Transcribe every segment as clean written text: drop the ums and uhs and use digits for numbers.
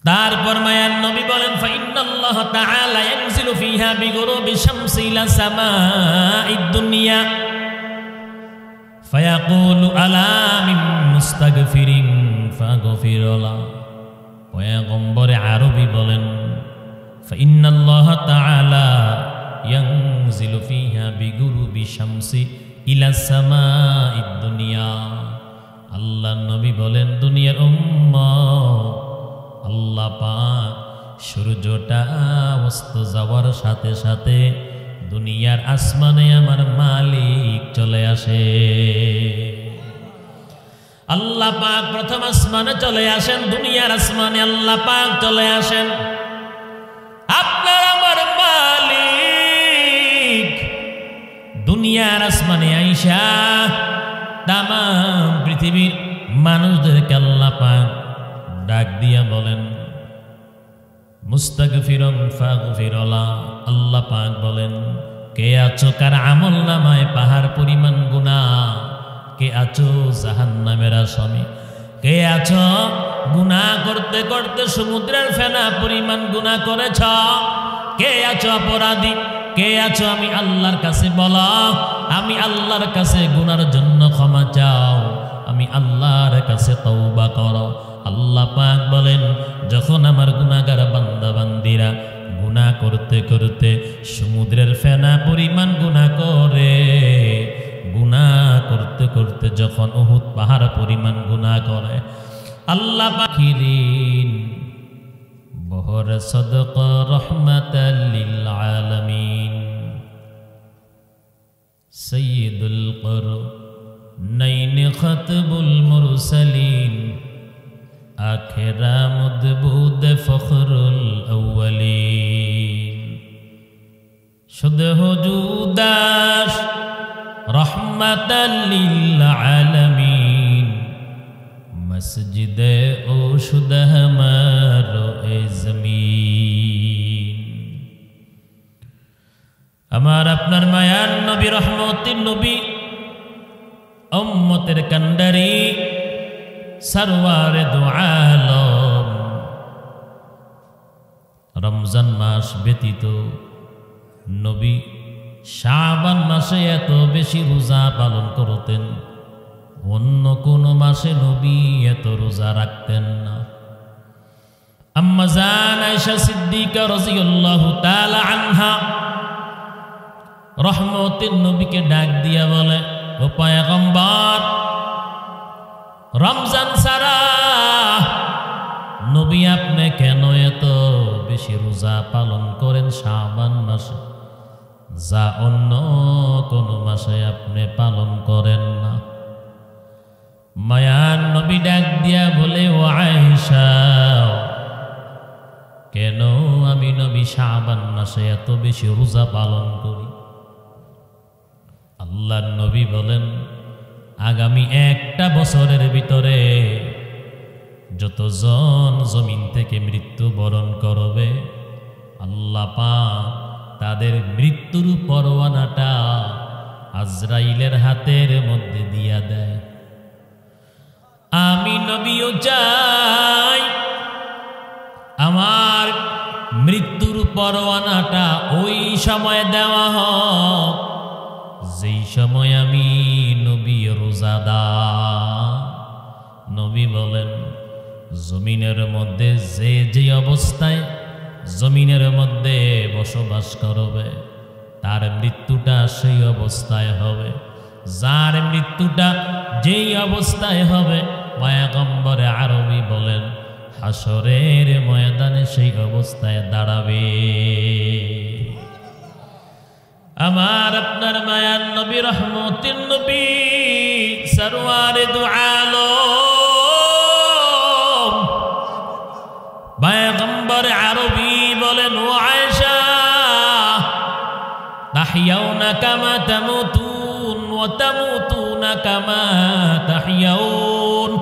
তারপর মায়ার নবী বলেন ফাইন্নাল্লাহ তাআলা ইয়ানজিলু ফিহা বিগুরুবি শামসি ইলা সামাঈদ দুনিয়া ফায়াকুলু আলা মিন মুস্তাগফিরিন ফাগফির লাহু। পয়গম্বরে আরবি বলেন ফাইন্নাল্লাহ তাআলা ইয়ানজিলু ফিহা বিগুরুবি শামসি ইলা সামাঈদ দুনিয়া। আল্লাহ নবী বলেন দুনিয়ার উম্মত, আল্লাহ পাক সূর্যটা অস্ত যাওয়ার সাথে সাথে দুনিয়ার আসমানে আমার মালিক চলে আসে। আল্লাহ পাক প্রথম আসমানে চলে আসেন, দুনিয়ার আসমানে আল্লাহ পাক চলে আসেন। আপনার আমার মালিক দুনিয়ার আসমানে আইসা তাম পৃথিবীর মানুষদেরকে আল্লাহ পাক ডাক দিয়া বলেন মুস্তাগফিরুন ফাগফির লাহু। আল্লাহ পাক বলেন কে আছো কার আমল নামায় পাহাড় পরিমাণ গুনাহ, কে আছো জাহান্নামের আসামি, কে আছো গুনাহ করতে করতে সমুদ্রের ফেনা পরিমাণ গুনাহ করেছ, কে আছো অপরাধী, কে আছো আমি আল্লাহর কাছে বলো, আমি আল্লাহর কাছে গুনার জন্য ক্ষমা চাও, আমি আল্লাহর কাছে তওবা করো। আল্লাহ পাক বলেন যখন আমার গুনাহগার বান্দা বান্দিরা গুনাহ করতে করতে সমুদ্রের ফেনা পরিমাণ গুনাহ করে, গুনাহ করতে করতে যখন উহুদ পাহাড় পরিমাণ গুনাহ করে, আল্লাহ পাখিরিন বহর সদকা রহমাতাল লিল আলামিন সাইয়্যিদুল করনাইন খাতবুল মুরসালিন আখিরা মুদবুদ ফখরুল আউয়ালিন শুদ্ধ হুজুদাস রহমাতাল লিল আলামিন মসজিদে ও শুদ্ধ হামারো এ জমিন। আমার আপনার মায়ার নবী রহমতের নবী উম্মতের কান্ডারি সরওয়ারে দু আলম রমজান মাস ব্যতীত নবী শাবান মাসে এত বেশি রোজা পালন করতেন, অন্য কোন মাসে নবী এত রোজা রাখতেন না। আম্মা জান আয়েশা সিদ্দিকা রাদিয়াল্লাহু তাআলা আনহা রহমতের নবীকে ডাক দিয়া বলে ও পয়গম্বর, রমজান ছাড়া নবী আপনি কেন এত বেশি রোজা পালন করেন শাবান মাসে, যা অন্য কোন মাসে আপনি পালন করেন না? মায়ার নবী ডাক দিয়া বলে ও আয়েশা, কেন আমি নবী শাবান মাসে এত বেশি রোজা পালন করি? আল্লাহর নবী বলেন আগামী একটা বছরের ভিতরে যতজন জমিন থেকে মৃত্যু বরণ করবে আল্লাহ পাক তাদের মৃত্যুর পরোয়ানাটা আজরাইলের হাতের মধ্যে দিয়া দেয়। আমি নবীও চাই আমার মৃত্যুর পরোয়ানাটা ওই সময় দেওয়া হোক যেই সময় আমি নবী রোজাদার। নবী বলেন জমিনের মধ্যে যে যে অবস্থায় জমিনের মধ্যে বসবাস করবে তার মৃত্যুটা সেই অবস্থায় হবে, যার মৃত্যুটা যেই অবস্থায় হবে পয়গম্বরে আরবি বলেন হাসরের ময়দানে সেই অবস্থায় দাঁড়াবে। আমার আপনার মায়ার নবী রহমতের নবী সরওয়ারে দু আলম পয়গম্বরে আরবি বলেন ও আয়েশা, তাহইয়াউনা কামা তামুতুন ওয়া তামুতুনা কামা তাহইয়াউন।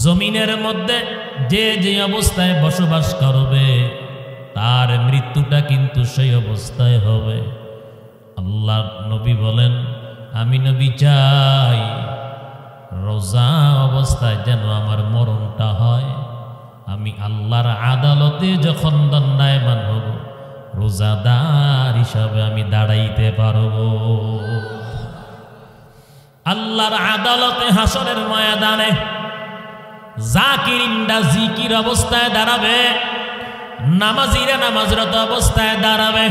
জমিনের মধ্যে যে যে অবস্থায় বসবাস করবে তার মৃত্যুটা কিন্তু সেই অবস্থায় হবে। আল্লাহ নবী বলেন আমি নবী চাই রোজা অবস্থায় যেন আমার মরণটা হয়, আমি আল্লাহর আদালতে যখন দণ্ডায়মান হব রোজাদার হিসাবে আমি দাঁড়াইতে পারব। আল্লাহর আদালতে হাসরের ময়দানে জাকিরিনরা জিকির অবস্থায় দাঁড়াবে, নামাজিরা নামাজরত অবস্থায় দাঁড়াবে,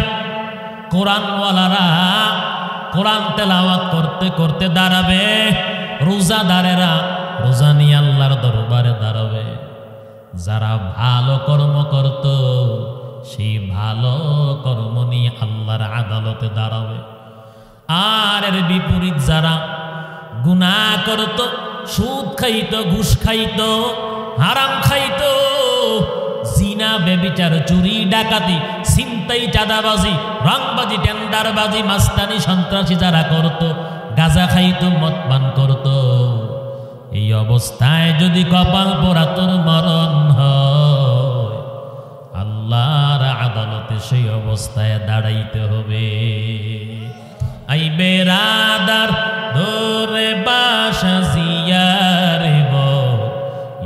কোরআনওয়ালারা কোরআন তেলাওয়াত করতে করতে দাঁড়াবে, রোজাদারেরা রোজা নিয়ে আল্লাহর দরবারে দাঁড়াবে। যারা ভালো কর্ম করত সেই ভালো কর্ম নিয়ে আল্লাহর আদালতে দাঁড়াবে। আর এর বিপরীত যারা গুনাহ করত, সুদ খাইত, ঘুষ খাইত, হারাম খাইত, জিনা ব্যভিচার চুরি ডাকাতি ছিনতাই চাঁদাবাজি রংবাজি টেন্ডারবাজি মাস্তানি সন্ত্রাসী যারা করত, গাঁজা খাইত, মদ পান করত, এই অবস্থায় যদি কপাল পোড়া তোর মরণ হয় আল্লাহর আদালতে সেই অবস্থায় দাঁড়াইতে হবে। আই বেরাদার ধরে বাসা জিয়ারে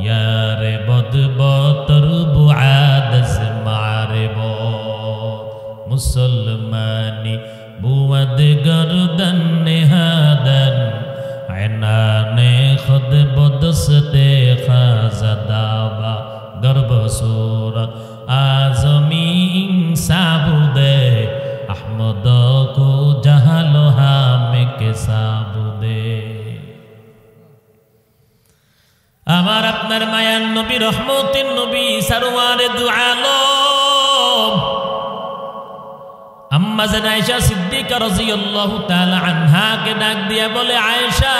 ইয়ারে বদবতর বুআদস মারব মুসলমানি বুয়াদ গরদন নেহাদন আয়নানে খুদ বদসতে খাজাদাবা গর্ব সুরত আজমি ইনসাবুদে আহমদ কো জাহালো হামে কে সাবুদে। আমার আপনার মায়ার নবী রহমতের নবী সারওয়ারে দু আলম আম্মা জান আয়েশা সিদ্দিকা রাদিয়াল্লাহু তাআলা আনহা কে ডাক দিয়া বলে, আয়েশা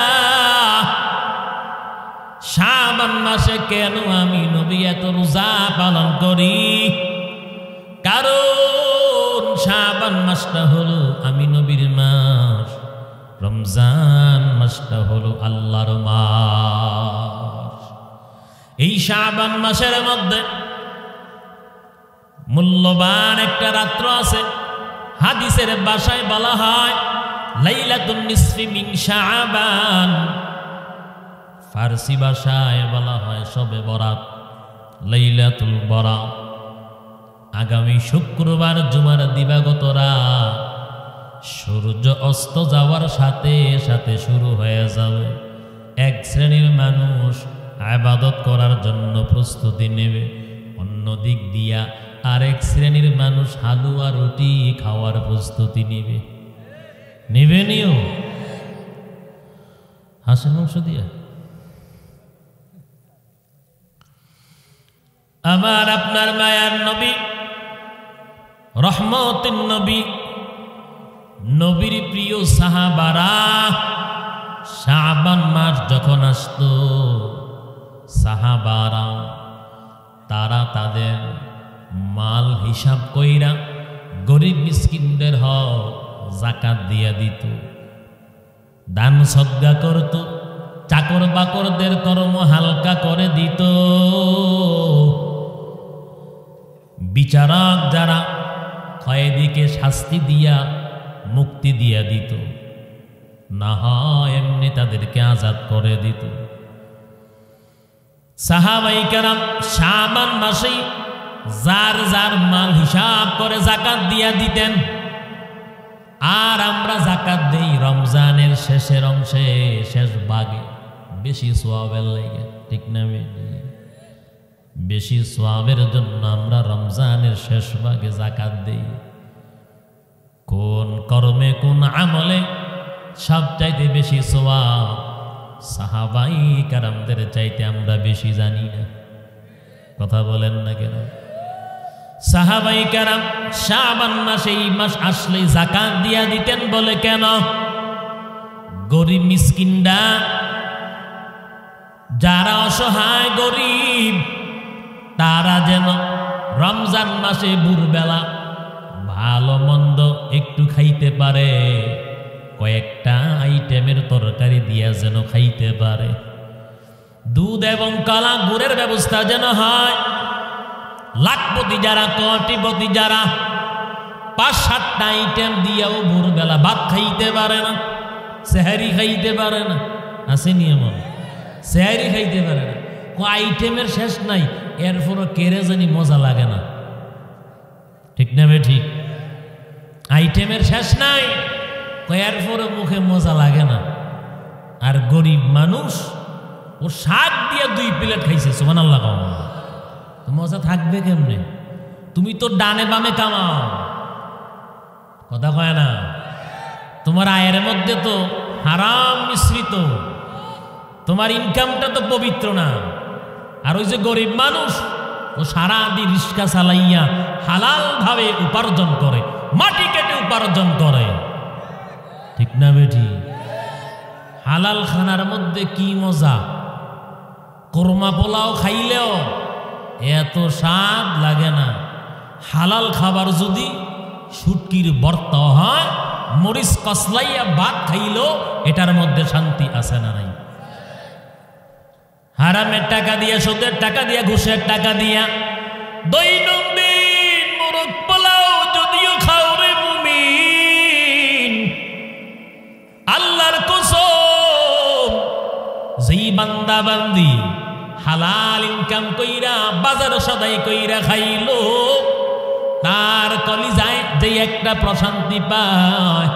শাবান মাসে কেন আমি নবী এত রোজা পালন করি? কারণ শাবান মাসটা হলো আমি নবীর মাস, রমজান মাসটা হলো আল্লাহর মাস। এই শাবান মাসের মধ্যে মূল্যবান একটা রাত্র আছে, হাদিসের ভাষায় বলা হয় লাইলাতুন নিসফি মিন শাবান, ফারসি ভাষায় বলা হয় শবে বরাত, লাইলাতুল বরাত। আগামী শুক্রবার জুমার দিবাগত রাত সূর্য অস্ত যাওয়ার সাথে সাথে শুরু হয়ে যাবে। এক শ্রেণীর মানুষ ইবাদত করার জন্য প্রস্তুতি নেবে, অন্য দিক দিয়া আরেক শ্রেণীর মানুষ হালুয়া রুটি খাওয়ার প্রস্তুতি নেবে। নেবে নিও হাঁসের মাংস দিয়া। আমার আপনার মায়ার নবী রহমতের নবী, নবীর প্রিয় সাহাবারা শাবান মাস যখন আসতো সাহাবারা তারা তাদের মাল হিসাব কইরা গরিব মিসকিনদের হক যাকাত দিয়া দিত, দান সদকা করত, চাকর বাকরদের কর্ম হালকা করে দিত। বিচারক যারা কয়েদিকে শাস্তি দিয়া মুক্তি দিয়া দিত, না হয় এমনি তাদেরকে আজাদ করে দিত। সাহাবায়ে কেরাম শাবান মাসেই যার যার মাল হিসাব করে যাকাত দিয়া দিতেন। আর আমরা যাকাত দেই রমজানের শেষের অংশে, শেষ ভাগে, বেশি সওয়াবের লাগে, ঠিক না? বেশি সওয়াবের জন্য আমরা রমজানের শেষ ভাগে যাকাত দেই। কোন কর্মে কোন আমলে সবচাইতে বেশি সওয়াব সাহাবায়ে কেরামদের চাইতে আমরা বেশি জানি না। কথা বলেন না কেন? সাহাবায়ে কেরাম শাবান মাসে এই মাস আসলেই যাকাত দিয়া দিতেন। বলে কেন? গরিব মিসকিনরা, যারা অসহায় গরিব, তারা যেন রমজান মাসে ভোরবেলা ভালো মন্দ একটু খাইতে পারে, কয়েকটা আইটেমের তরকারি দিয়া যেন খাইতে পারে, দুধ এবং কলা গুড়ের ব্যবস্থা যেন হয়। লাখপতি যারা, কোটিপতি যারা ৫-৭টা আইটেম দিয়েও ভোরবেলা ভাত খাইতে পারে না, সেহারি খাইতে পারে না। আছে নিয়ম, সেহারি খাইতে পারে না, আইটেমের শেষ নাই। এরপরও কেড়ে জানি মজা লাগে না, ঠিক না বে ঠিক? আইটেমের শেষ নাই, এরপরও মুখে মজা লাগে না। আর গরিব মানুষ ও শাক দিয়ে 2 প্লেট খাইছে, সুবহানাল্লাহ। তো মজা থাকবে কেমনে? তুমি তো ডানে বামে কামাও, কথা কয় না? তোমার আয়ের মধ্যে তো হারাম মিশ্রিত, তোমার ইনকামটা তো পবিত্র না। আর ওই যে গরিব মানুষ, ও সারাদিন রিস্কা চালাইয়া হালাল ভাবে উপার্জন করে, মাটি কেটে উপার্জন করে, ঠিক না বেটি? হালাল খানার মধ্যে কি মজা! কোরমা পোলাও খাইলেও এত স্বাদ লাগে না। হালাল খাবার যদি শুটকির ভর্তা হয়, মরিচ কসলাইয়া ভাত খাইলেও এটার মধ্যে শান্তি আছে না নাই? হারামের টাকা দিয়া, সুদের টাকা দিয়া, ঘুষের টাকা দিয়া দৈনন্দিন মোরগ পোলাও যদিও খাও রে মুমিন, আল্লাহর কসম, যেই বান্দা বান্দি হালাল ইনকাম কইরা বাজার সদাই কইরা খাইলো, তার কলিজায় যে একটা প্রশান্তি পায়।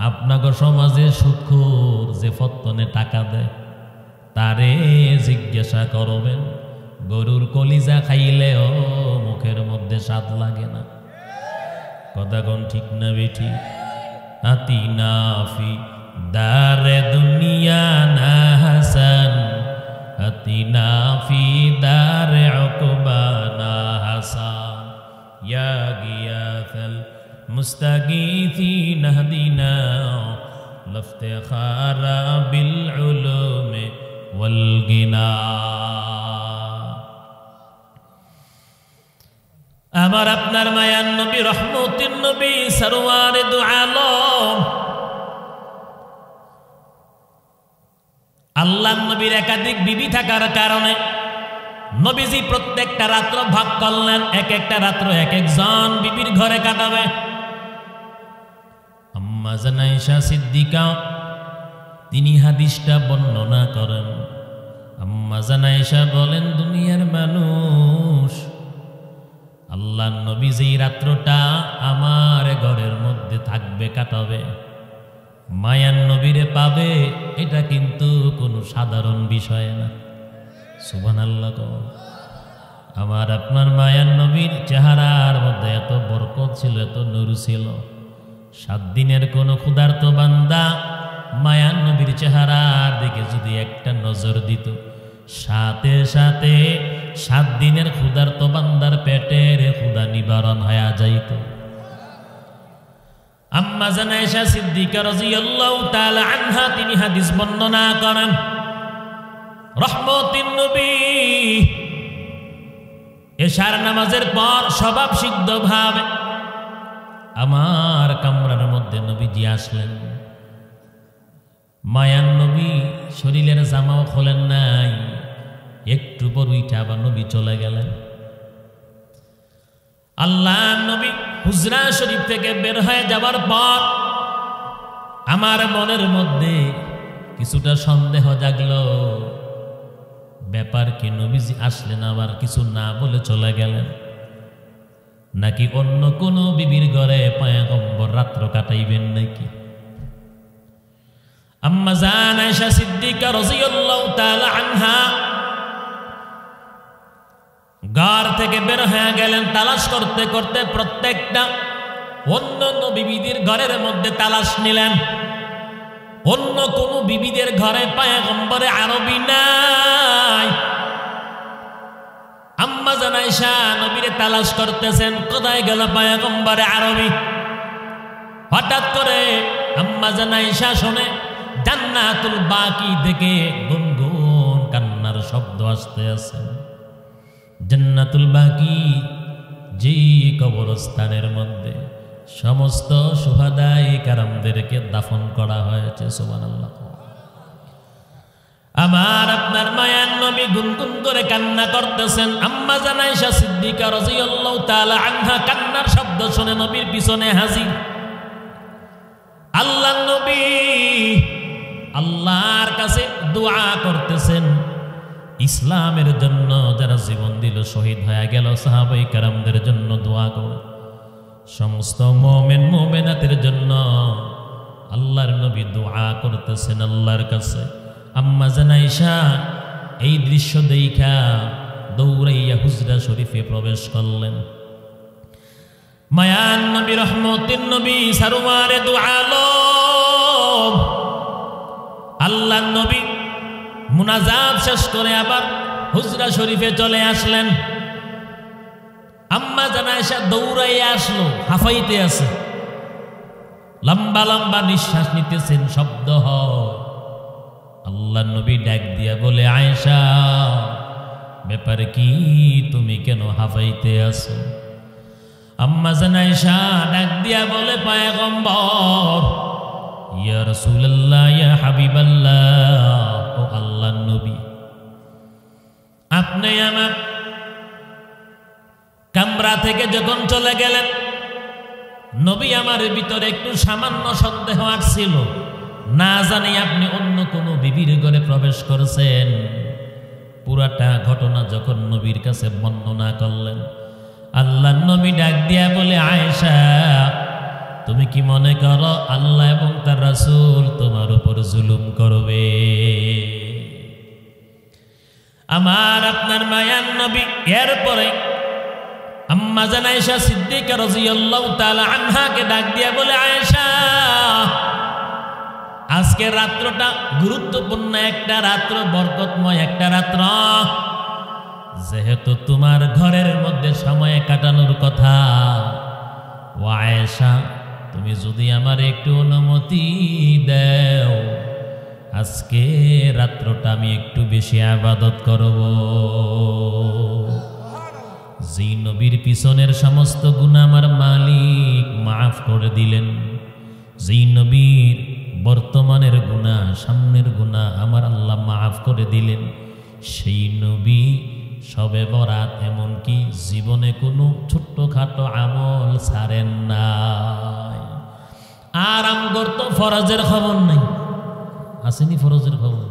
আপনাদের সমাজে সুখর যে ফত্তনে টাকা দেয়, তারে জিজ্ঞাসা করবেন, গরুর কলিজা খাইলেও মুখের মধ্যে স্বাদ লাগে না। কথা কোন ঠিক না বেঠি? আতিনা ফি দারে দুনিয়া না হাসান, আতিনা ফি দারে উকবা না হাসান, ইয়া গিয়াসাল মুস্তাগীথিন হদিনা লফতেখারা বিল উলুমে ওয়াল গিনা। আমার আপনার মায়ার নবী, রহমতের নবী, সরওয়ারে দু আলম, আল্লাহর নবীর একাধিক বিবি থাকার কারণে নবীজি প্রত্যেকটা রাত্র ভাগ করলেন, এক একটা রাত্র এক একজন বিবির ঘরে কাটাবে। আম্মা জান আয়েশা সিদ্দিকা তিনি হাদিসটা বর্ণনা করেন। আম্মা জান আয়েশা বলেন, দুনিয়ার মানুষ আল্লাহর নবী যেই রাত্রটা আমার ঘরের মধ্যে থাকবে, কাটাবে, মায়ার নবীরে পাবে, এটা কিন্তু কোনো সাধারণ বিষয় না। সুবহানাল্লাহ। আমার আপনার মায়ার নবীর চেহারার মধ্যে এত বরকত ছিল, এত নূর ছিল, 7 দিনের কোনো ক্ষুধার্ত বান্দা মায়ার নবীর চেহারার দিকে যদি একটা নজর দিত, সাথে সাথে 7 দিনের ক্ষুধার্ত বান্দার পেটের ক্ষুধা নিবারণ হয়ে যাইত। আম্মা জান আয়েশা সিদ্দিকা রাদিয়াল্লাহু তাআলা আনহা তিনি হাদিস বর্ণনা করেন, রহমতের নবী এশার নামাজের পর স্বভাব সিদ্ধ ভাবে আমার কামরার মধ্যে নবীজি আসলেন। মায়ান নবী শরীরের জামাও খোলেন নাই, একটু পর উইঠা আবার নবী চলে গেলেন। আল্লাহ নবী হুজরা শরীফ থেকে বের হয়ে যাবার পর আমার মনের মধ্যে কিছুটা সন্দেহ জাগলো, ব্যাপার কি? নবীজি আসলেন আবার কিছু না বলে চলে গেলেন, নাকি অন্য কোনো বিবির ঘরে পয়গম্বর রাত্র কাটাইবেন নাকি? আম্মা জান আয়েশা সিদ্দিকা রাদিয়াল্লাহু তাআলা আনহা ঘর থেকে বের হয়ে গেলেন। তালাশ করতে করতে প্রত্যেকটা অন্য অন্য বিবিদের ঘরের মধ্যে তালাশ নিলেন। অন্য কোন বিবিদের ঘরে পয়গম্বরে আরবি নাই। আম্মা জান আয়েশা নবীরে তালাশ করতেছেন, কোথায় গেল পয়গম্বরে আরবি? হঠাৎ করে আম্মা জান আয়েশা শুনে জান্নাতুল বাকি থেকে গুনগুন কান্নার শব্দ আসতে আছে। জান্নাতুল বাকি যেই কবরস্থানের মধ্যে সমস্ত শুহাদায়ে কেরামদেরকে দাফন করা হয়েছে। সুবহানাল্লাহ। আমার আপনার মায়ার নবী গুনগুন করে কান্না করতেছেন। আম্মা জান আয়েশা সিদ্দিকা রাদিয়াল্লাহু তাআলা আনহা কান্নার শব্দ শুনে নবীর পিছনে হাজির। আল্লাহ নবী আল্লাহর কাছে দোয়া করতেছেন, ইসলামের জন্য যারা জীবন দিল, শহীদ হয়ে গেল, সাহাবায়ে কেরামদের জন্য দোয়া করো। সমস্ত মুমিন মুমিনাতের জন্য আল্লাহর নবী দোয়া করতেছেন আল্লাহর কাছে। আম্মা জান আয়েশা এই দৃশ্য দেখা দৌড়াইয়া হুজরা শরীফে প্রবেশ করলেন। মায়ান নবী, রহমতের নবী, সারওয়ারে দু আলম আল্লাহর নবী মুনাজাত শেষ করে আবার হুজরা শরীফে চলে আসলেন। আম্মা জান আয়েশা দৌড়াইয়া আসলো, হাফাইতে আছে, লম্বা লম্বা নিঃশ্বাস নিতেছেন, শব্দ হয়। আল্লাহর নবী ডাক দিয়া বলে, আয়েশা ব্যাপার কি, তুমি কেন হাফাইতে আছো? আম্মা জান আয়েশা ডাক দিয়া বলে, পয়গম্বর, ইয়া রাসূলুল্লাহ, ইয়া হাবিবাল্লাহ, ও আল্লাহর নবী, আপনি আমার কামরা থেকে যখন চলে গেলেন, নবী আমার ভিতরে একটু সামান্য সন্দেহ আসছিল, না জানি আপনি অন্য কোনো বিবির ঘরে প্রবেশ করেছেন। পুরাটা ঘটনা যখন নবীর কাছে বর্ণনা করলেন, আল্লাহর নবী ডাক দিয়া বলে, আয়েশা তুমি কি মনে করো আল্লাহ এবং তার রাসূল তোমার উপর জুলুম করবে? আমার আপনার মায়ার নবী এরপরে আম্মা জান আয়েশা সিদ্দিকা রাদিয়াল্লাহু তাআলা আনহাকে ডাক দিয়া বলে, আয়েশা আজকে রাত্রটা গুরুত্বপূর্ণ একটা রাত্র, বরকতময় একটা রাত্র, যেহেতু তোমার ঘরের মধ্যে সময় কাটানোর কথা, ও আয়েশা তুমি যদি আমার একটু অনুমতি দাও, আজকে রাত্রটা আমি একটু বেশি ইবাদত করব। যেই নবীর পিছনের সমস্ত গুনাহ আমার মালিক মাফ করে দিলেন, যেই নবীর বর্তমানের গুনাহ, সামনের গুনাহ আমার আল্লাহ মাফ করে দিলেন, সেই নবী সবে বরাত এমনকি জীবনে কোনো ছোট্টখাটো আমল ছাড়েন নাই। আর আমগর তো ফরজের খবর নেই, আসেনি ফরজের খবর,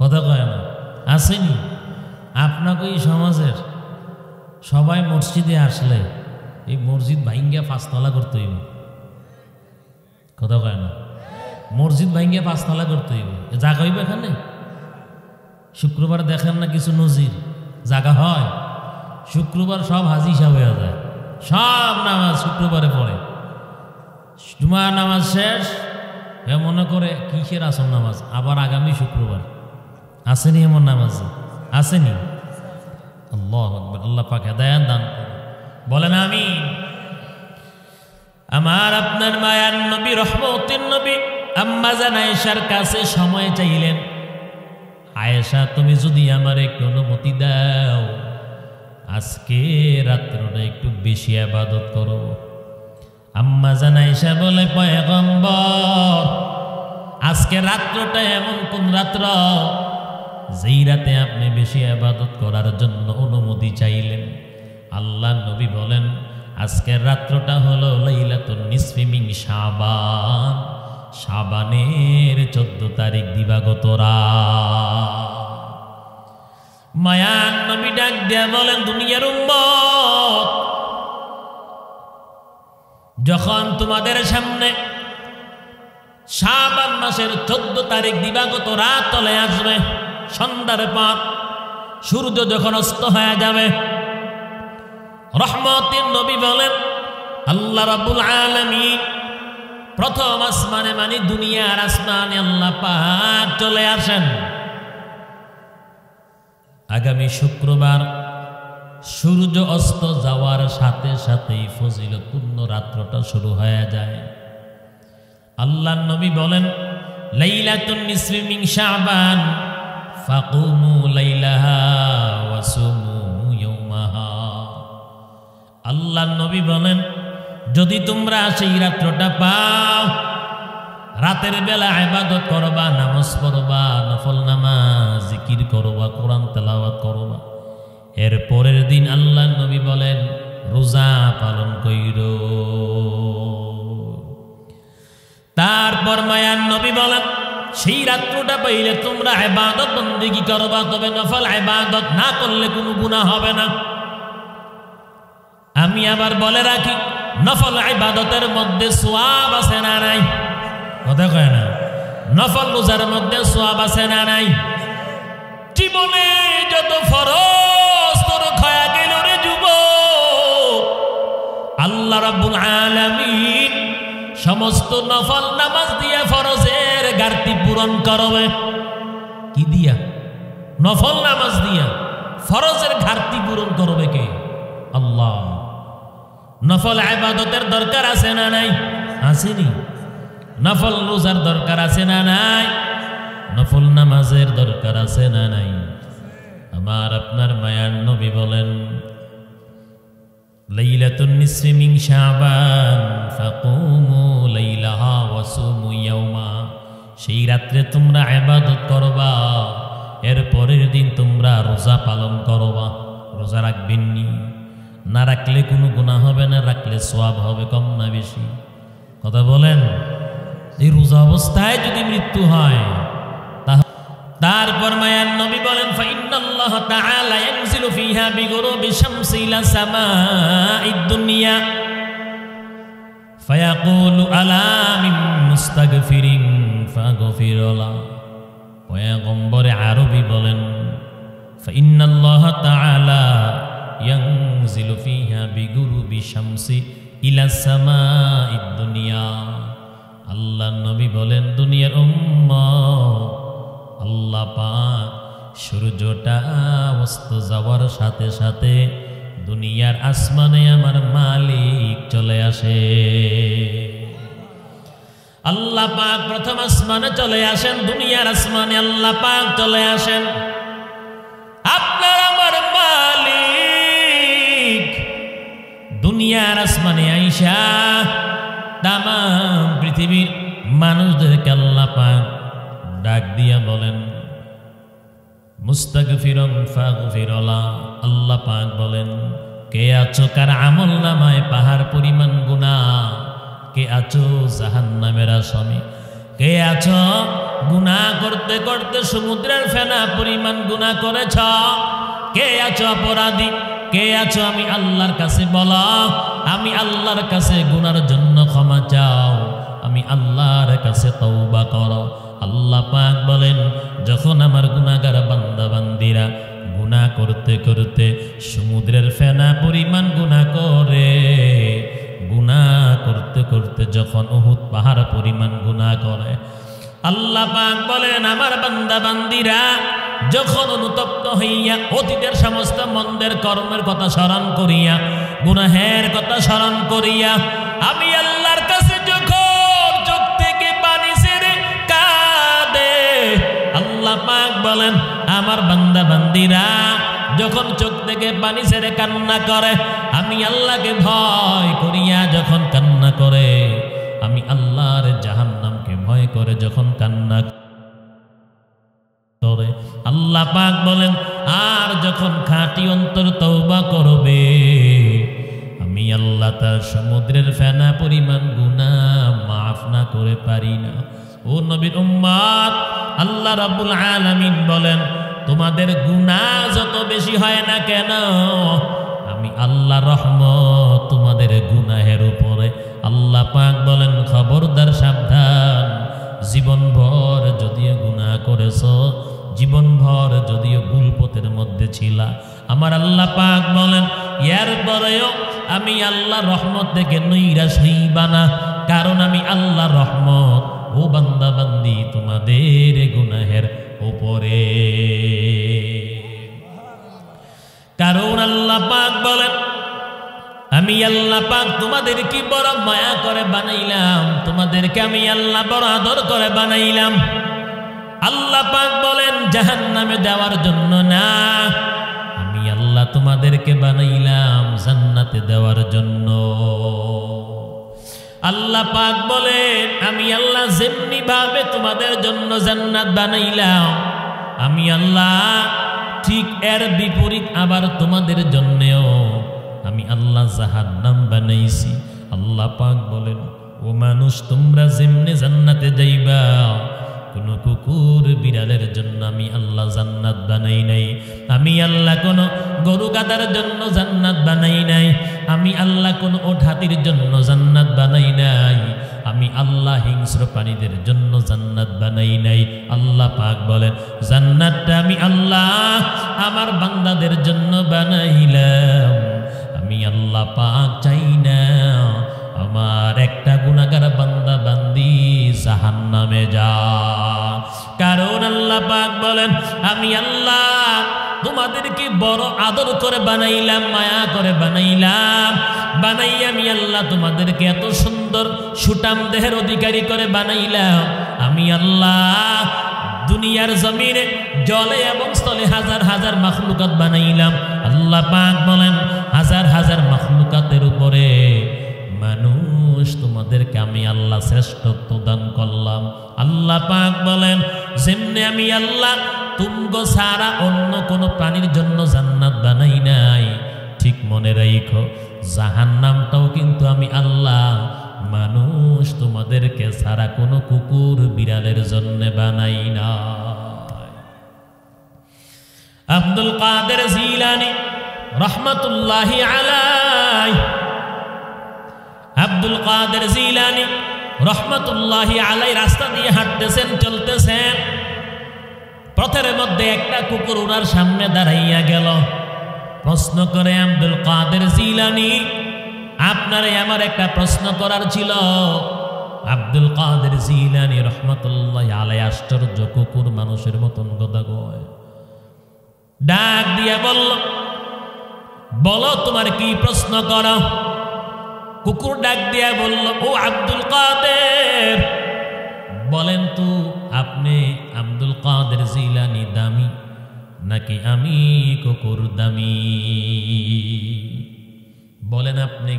কথা কয় না, আসেনি। আপনাকে এই সমাজের সবাই মসজিদে আসলে এই মসজিদ ভাঙ্গিয়া পাঁচতলা করতে হইব, কথা কয় না, মসজিদ ভাঙ্গিয়া পাঁচতলা করতে হইব, জায়গা হইব এখানে। শুক্রবার দেখেন না কিছু নজির জায়গা হয়, শুক্রবার সব হাজি সাহেব হয়ে যায়, সব নামাজ শুক্রবারে পড়ে, জুমার নামাজ শেষ এ মনে করে কিসের আসর নামাজ, আবার আগামী শুক্রবার। আসেনি এমন নামাজ? আসেনি? আল্লাহু আকবার, আল্লাহ পাক হেদায়েত দান করুন, বলেন আমিন। আমার আপনার মায়ার নবী, রহমতের নবী আম্মা জান আয়েশার কাছে সময় চাইলেন, আয়েশা তুমি যদি আমার একটু অনুমতি দাও, আজকে রাত্রটা একটু বেশি ইবাদত করব। আম্মা জান আয়েশা বলে, পয়গম্বর আজকে রাত্রটা এমন কোন রাত্র যেই রাতে আপনি বেশি ইবাদত করার জন্য অনুমতি চাইলেন? আল্লাহর নবী বলেন, আজকের রাত্রটা হলো লাইলাতুন নিসফি মিন শাবান, শাবানের 14 তারিখ দিবাগত রাত। মায়ান নবী ডাক দিয়া বলেন, দুনিয়ার উম্মত, যখন তোমাদের সামনে শাবান মাসের 14 তারিখ দিবাগত রাত চলে আসবে, সন্ধ্যার পর সূর্য যখন অস্ত হয়ে যাবে, রহমতের নবী বলেন, আল্লাহ রাব্বুল আলামিন প্রথম আসমানে মানে দুনিয়ার আসমানে আল্লাহ পাক চলে আসেন। আগামী শুক্রবার সূর্য অস্ত যাওয়ার সাথে সাথেই ফজিলতপূর্ণ রাত্রটা শুরু হয়ে যায়। আল্লাহর নবী বলেন, লাইলাতুন নিসফি মিন শাবান ফাকুমু লাইলাহা ওয়া সুমু ইয়াওমাহা। আল্লাহর নবী বলেন, যদি তোমরা সেই রাত্রটা পাও, রাতের বেলা ইবাদত করবা, নামাজ পড়বা, নফল নামাজ, জিকির করবা, কোরআন তেলাওয়াত করবা। এর পরের দিন আল্লাহর নবী বলেন, রোজা পালন কইরো। তারপর মায়ার নবী বলেন, সেই রাত্রটা পাইলে তোমরা ইবাদত বন্দেগী করবা, তবে নফল ইবাদত না করলে কোনো গুনাহ হবে না। আমি আবার বলে রাখি, নফল ইবাদতের মধ্যে সওয়াব আছে না নাই? কথা কয় না? নফল রোজার মধ্যে সওয়াব আছে না নাই? জীবনে যত ফরজ তোর খয়া গেল রে যুবক, আল্লাহ রাব্বুল আলামিন সমস্ত নফল নামাজ দিয়া ফরজের ঘাটতি পূরণ করবে। কি দিয়া? নফল নামাজ দিয়া ফরজের ঘাটতি পূরণ করবে কে? আল্লাহ। নফল ইবাদতের দরকার আছে না নাই? আসেনি? নফল রোজার দরকার আছে না নাই? নফল নামাজের দরকার আছে না নাই? আমার আপনার মায়ার নবী বলেন, লাইলাতুন নিসফি মিন শাবান ফাকুমু লাইলাহা ওয়া সুমু ইয়াওমা। সেই রাত্রে তোমরা ইবাদত করবা, এর পরের দিন তোমরা রোজা পালন করবা। রোজা রাখবেননি, না রাখলে কোনো গুনাহ হবে না, রাখলে সওয়াব হবে, কম না বেশি? কথা বলেন। এই রোজা অবস্থায় যদি মৃত্যু হয়, তারপর মায়ার নবী বলেন, ফাইন্নাল্লাহ তাআলা ইয়ানজিলু ফিহা বিগুরুবি শামসি ইলা সামাঈদ দুনিয়া ফায়াকুলু আলা মিন মুস্তাগফিরিন ফাগফির লাহ। পয়গম্বরে আরবি বলেন, ফাইন্নাল্লাহ তাআলা ইয়ানজিলু ফিহা বিগুরুবি শামসি ইলা সামাঈদ দুনিয়া। আল্লাহ নবী বলেন, দুনিয়ার উম্মত, আল্লাহ পাক সূর্যটা অস্ত যাওয়ার সাথে সাথে দুনিয়ার আসমানে আমার মালিক চলে আসে। আল্লাহ পাক প্রথম আসমানে চলে আসেন, দুনিয়ার আসমানে আল্লাহ পাক চলে আসেন। আপনার আমার মালিক দুনিয়ার আসমানে আইসা তামাম পৃথিবীর মানুষদেরকে আল্লাহ পাক ডাক দিয়া বলেন, মুস্তাগফিরুন ফাগফির লাহ। আল্লাহ পাক বলেন, কে আছো কার আমল নামায় পাহাড় পরিমাণ গুনাহ? কে আছো জাহান্নামের আসামি? কে আছো গুনাহ করতে করতে সমুদ্রের ফেনা পরিমাণ গুনাহ করেছ? কে আছো অপরাধী? কে আছো আমি আল্লাহর কাছে বলো, আমি আল্লাহর কাছে গুনার জন্য ক্ষমা চাও, আমি আল্লাহর কাছে তওবা করো। আল্লাহ পাক বলেন, যখন আমার গুনাহগার বান্দা বান্দিরা গুনাহ করতে করতে সমুদ্রের ফেনা পরিমাণ গুনাহ করে, গুনাহ করতে করতে যখন উহুদ পাহাড় পরিমাণ গুনাহ করে, আল্লাহ পাক বলেন, আমার বান্দা বান্দিরা যখন অনুতপ্ত হইয়া অতীতের সমস্ত মন্দের কর্মের কথা স্মরণ করিয়া, গুনাহের কথা স্মরণ করিয়া আমি আল্লাহর কাছে যখন চোখ থেকে পানি ছেড়ে কাঁদে, আল্লাহ পাক বলেন, আমার বান্দা বান্দিরা যখন চোখ থেকে পানি ছেড়ে কান্না করে, আমি আল্লাহকে ভয় করিয়া যখন কান্না করে, আমি আল্লাহর জাহান্নামকে ভয় করে যখন কান্না করে, আল্লাহ পাক বলেন, আর যখন খাঁটি অন্তর তওবা করবে, আমি আল্লাহ তার সমুদ্রের ফেনা পরিমাণ গুনাহ মাফ না করে পারি না। ও নবীর উম্মত, আল্লাহ রাব্বুল আলামিন বলেন, তোমাদের গুনাহ যত বেশি হয় না কেন, আমি আল্লাহ রহমত তোমাদের গুনাহের উপরে। আল্লাহ পাক বলেন, খবরদার সাবধান, জীবনভর যদিও গুনাহ করেছ, জীবনভর যদিও ভুল পথের মধ্যে ছিলা, আমার আল্লাহ পাক বলেন, এরপরেও আমি আল্লাহ রহমত থেকে নৈরাশ হইবা না, কারণ আমি আল্লাহ রহমত ও বান্দা বান্দি তোমাদের গুনাহের উপরে। কারণ আল্লাহ পাক বলেন, আমি আল্লাহ পাক তোমাদেরকে বড় মায়া করে বানাইলাম, তোমাদেরকে আমি আল্লাহ বড় আদর করে বানাইলাম। আল্লাহ পাক বলেন, জাহান্নামে যাওয়ার জন্য না, আমি আল্লাহ তোমাদেরকে বানাইলাম জান্নাতে দেওয়ার জন্য। আল্লাহ পাক বলেন, আমি আল্লাহ যেমনি ভাবে তোমাদের জন্য জান্নাত বানাইলাম, আমি আল্লাহ ঠিক এর বিপরীত আবার তোমাদের জন্যও আমি আল্লাহ জাহান্নাম বানাইছি। আল্লাহ পাক বলেন, ও মানুষ, তোমরা যেমনে জান্নাতে যাইবা, কোনো কুকুর বিড়ালের জন্য আমি আল্লাহ জান্নাত বানাই নাই। আমি আল্লাহ কোনো গরু গাদার জন্য জান্নাত বানাই নাই। আমি আল্লাহ কোনো ওট হাতির জন্য জান্নাত বানাই নাই। আমি আল্লাহ হিংস্র প্রাণীদের জন্য জান্নাত বানাই নাই। আল্লাহ পাক বলেন জান্নাতটা আমি আল্লাহ আমার বান্দাদের জন্য বানাইলাম। আমি আল্লাহ পাক চাই না আমার একটা গুনাহগার বান্দা বান্দি জাহান্নামে যা। কারণ আল্লাহ পাক বলেন আমি আল্লাহ তোমাদেরকে বড় আদর করে বানাইলাম, মায়া করে বানাইলাম। বানাই আমি আল্লাহ তোমাদেরকে এত সুন্দর সুঠাম দেহের অধিকারী করে বানাইলাম। আমি আল্লাহ দুনিয়ার জমিনে জলে এবং স্থলে হাজার হাজার মাখলুকাত বানাইলাম। আল্লাহ পাক বলেন হাজার হাজার মাখলুকাতের উপরে মানুষ তোমাদেরকে আমি আল্লাহ শ্রেষ্ঠত্ব দান করলাম। আল্লাহ পাক বলেন যেমনি আমি আল্লাহ তুমগো সারা অন্য কোনো প্রাণীর জন্য জান্নাত বানাই নাই, ঠিক মনে রাখো জাহান্নামটাও কিন্তু আমি আল্লাহ মানুষ তোমাদেরকে সারা কোনো কুকুর বিড়ালের জন্য বানাই না। আব্দুল কাদের জিলানী রহমতুল্লাহি আলাইহি, আব্দুল কাদের জিলানী রহমতুল্লাহি আলাইহি রাস্তা দিয়ে হাঁটতেছেন, চলতেছেন। পথের মধ্যে একটা কুকুর ওনার সামনে দাঁড়াইয়া গেল। প্রশ্ন করে আব্দুল কাদের জিলানী আপনারে আমার একটা প্রশ্ন করার ছিল। আব্দুল কাদের জিলানী রহমতুল্লাহি আলাইহি আশ্চর্য, কুকুর মানুষের মতন গদা গয়। ডাক দিয়ে বলল বলো তোমার কি প্রশ্ন করো। কুকুর ডাক দিয়া বলল ও আব্দুল কাদের বলেন তো আপনি আব্দুল কাদের জিলানী দামি নাকি আমি কুকুর দামি? বলেন আপনি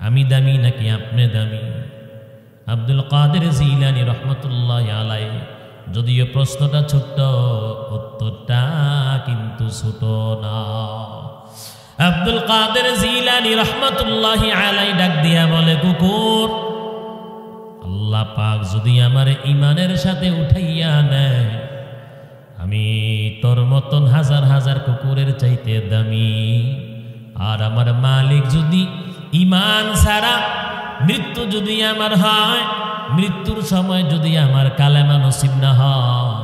আমি দামি নাকি আপনি দামি? আব্দুল কাদের জিলানী রহমতুল্লাহি আলাইহি যদিও প্রশ্নটা ছোট্ট, উত্তরটা কিন্তু ছোট না। আব্দুল কাদের জিলানী রহমতুল্লাহি আলাইহি ডাক দিয়া বলে কুকুর আল্লাহ পাক যদি আমার ইমানের সাথে উঠাইয়া নেয় আমি তোর মতন হাজার হাজার কুকুরের চাইতে দামি। আর আমার মালিক যদি ইমান ছাড়া মৃত্যু যদি আমার হয়, মৃত্যুর সময় যদি আমার কালেমা নসিব না হয়,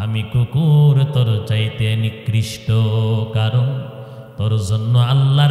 আমি কুকুর তোর চাইতে নিকৃষ্ট। কারণ তোর জন্য আল্লাহর